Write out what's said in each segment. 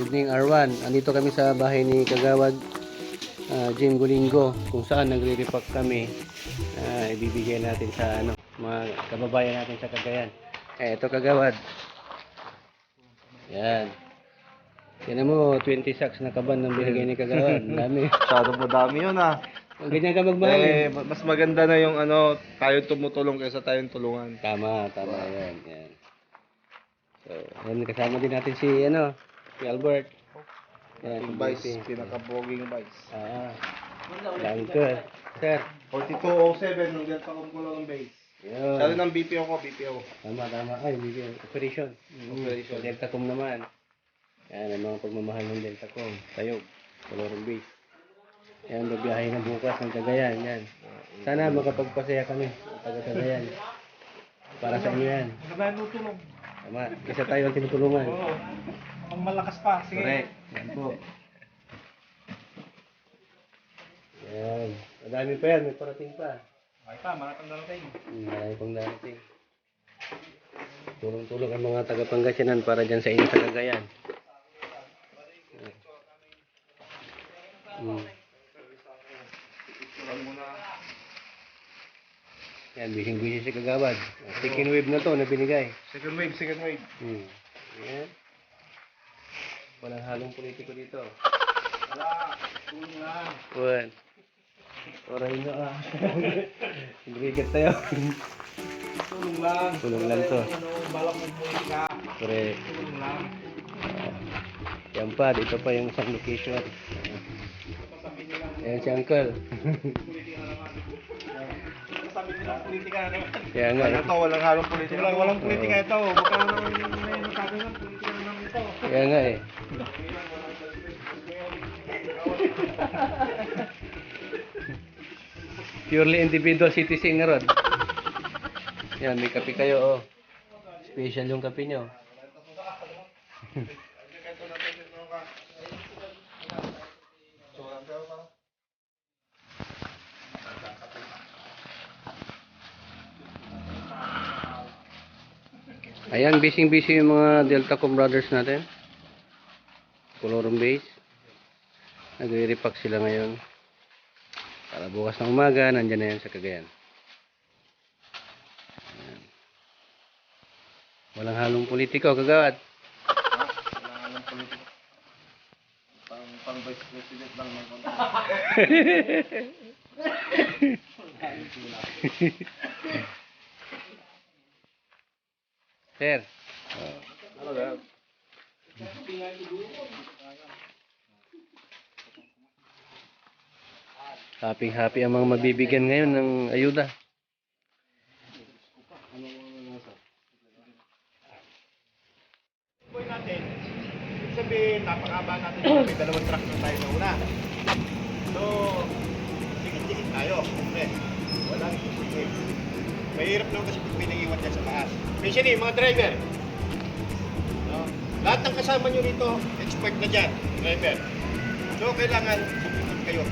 Evening R1. Andito kami sa bahay ni Kagawad Jim Golingo, kung saan nagre-repack kami. Ibibigay natin sa mga kababayan natin sa Cagayan. Ito Kagawad. Yan. Tignan mo, 20 sacks na kaban ng binigay ni Kagawad. Dami. Masyado mo dami yun Ganyan ka magmahal. mas maganda na yung tayo tumutulong kaysa tayong tulungan. Tama yan. Yan. So, yan, kasama din natin si Albert. Yan, Yung vice, pinaka-boging vice. Danke. Sir. 4207 nung Delta Kumkulong base. Yun. Sabi ng BPO ko, BPO. Tama. Ay, operation. Operation. Deltacom naman. Yan, ang mga pagmamahal ng Deltacom. Tayo, Colorong Base. Yan, magbiyahe na bukas ng Cagayan. Yan. Sana makapagpasaya kami. Taga Cagayan. Para sa inyo yan. Cagayan tutulong. Tama. Isa tayo ang tinutulungan. Oo. Ang malakas pa. Sige. Correct. Yan po. Yan. Madami pa yan. May parating pa. Ay pa, maratang darating. Marami pang darating. Tulong-tulong ang mga taga-Pangasinan para dyan sa inyo sa Cagayan. Yan, busy si Kagawad. Second wave na to na binigay. Second wave. Yan. Walang halong politiko dito. Wala. Tulong lang. Wan. Oray na Grigat tayo. Tulong lang. Tulong lang to. Balak mo politika. Correct. Tulong lang. Yan pa, dito pa yung isang location. Ayan si Uncle. Sabi nila politika na naman. Kaya nga. Walang halong politika. Walang politika ito. Baka naman may nasabi ng politika na naman ito. Kaya nga Purely individual citizen nga ron. Yan, may kape kayo, Special yung kape nyo. Ayan, busy yung mga Deltacom brothers natin. Colorong Base. Nagre-repack sila ngayon. Para bukas ng umaga, nandyan na yan sa Cagayan. Ayan. Walang halong politiko, Kagawad. Walang halong politika. Pang vice president lang ng konti. Sir. Ano ba? Happy ang mga mabibigyan ngayon ng ayuda. Boy natin, ibig sabihin, napakaba natin yung may dalawang truck na tayo na una. So, dikit-dikit tayo. Siyempre, walang isipin. Mahirap naman kasi kung may naiwan dyan sa taas. Especially, mga driver. No? Lahat ng kasama nyo rito, expert na dyan, driver. So, kailangan supportan kayo.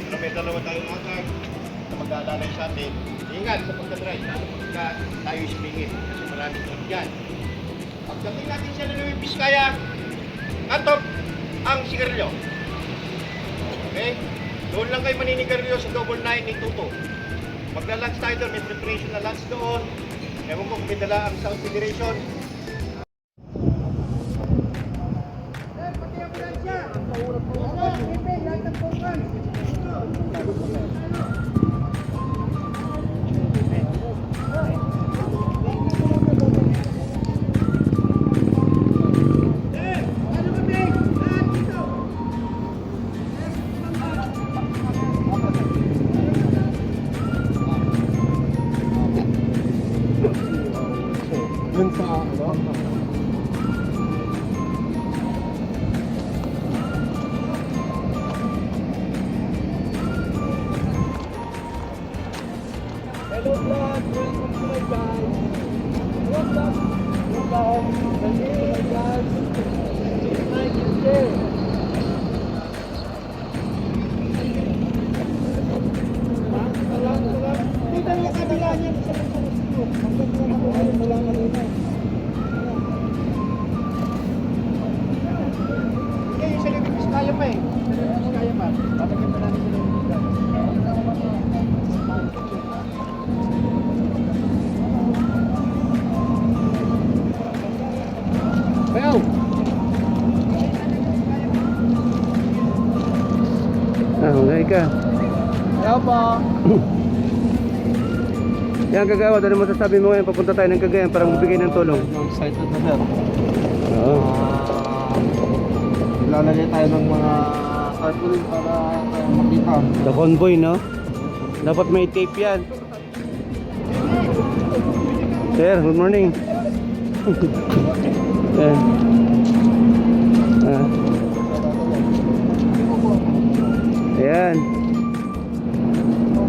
Pero may dalawa tayong mga truck na mag-aalalay sa atin. Ingat sa pagka-drive, lalo pagka tayo isipingin. Kasi maraming truck dyan. Pagdating natin sa Nueva Vizcaya, atop ang sigarilyo. Okay? Doon lang kayo maninigarilyo sa Double 9 ni Tuto. Magla-lunch tayo doon, may preparation na lunch doon. Ewan ko kung may dala ang South Federation. Dun sa Hello vlog! Welcome to my guys! What's up? Welcome! Welcome to my guys! Like and share! Kita niyo kabila niya sa Facebook. Hanggang po ako ay wala kanina. ka. Hello po. Yan Kagawad, ano masasabi mo ngayon? Papunta tayo ng Cagayan para magbigay ng tulong. Excited na sir. Oo. Lalagay tayo ng mga tarpaulin para makita. The convoy, no? Dapat may tape yan. Sir, good morning. Yan. Ah. Ayan.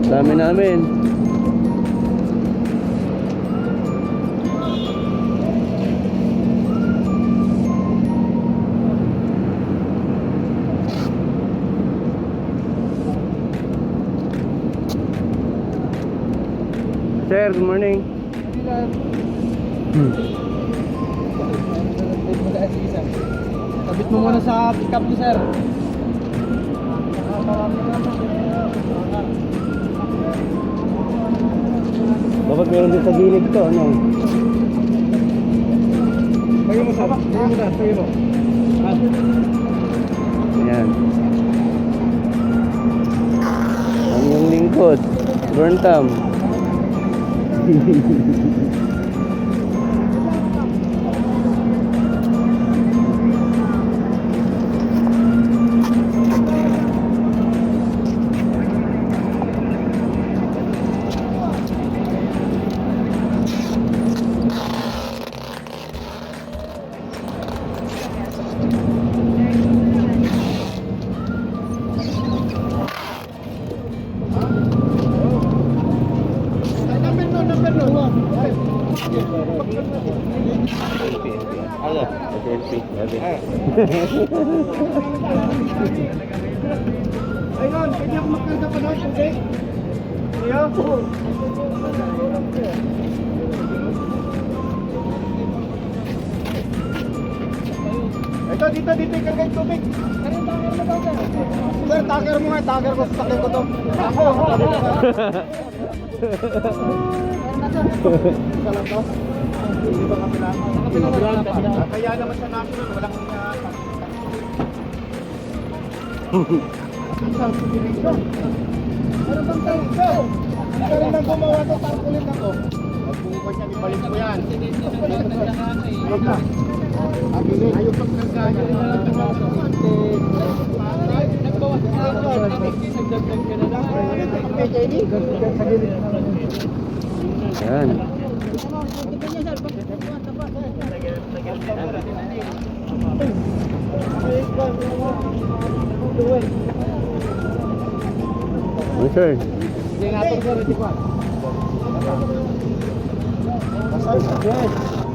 Dami namin. Sir, good morning. Kabit mo muna sa pick-up niyo sir. Dapat meron din sa gilid to, ano? Lagay mo sir. Lagay mo. Ayan. Ang yung lingkod. Burntam. Ano? Ayun, pwede ako magkanta pa doon, okay? Ayaw? Ito, dito, ikagay tubig. Sir, taker mo nga, taker ko, sasakyan ko to. Ako, isa lang to. Hindi ba kapilaan? Kapilaan. Kaya naman sa national, walang ano bang tayo? Meron nang gumawa to, tarpaulin ako. Pag bumukod niya, ibalik ko yan. Ayun na. Ayun pag nagkaya. Nagbawas na ako. Nagdagdag ka na lang. Ayan. Yes, sir. Hindi nga ito, sir. Ito pa. Yes.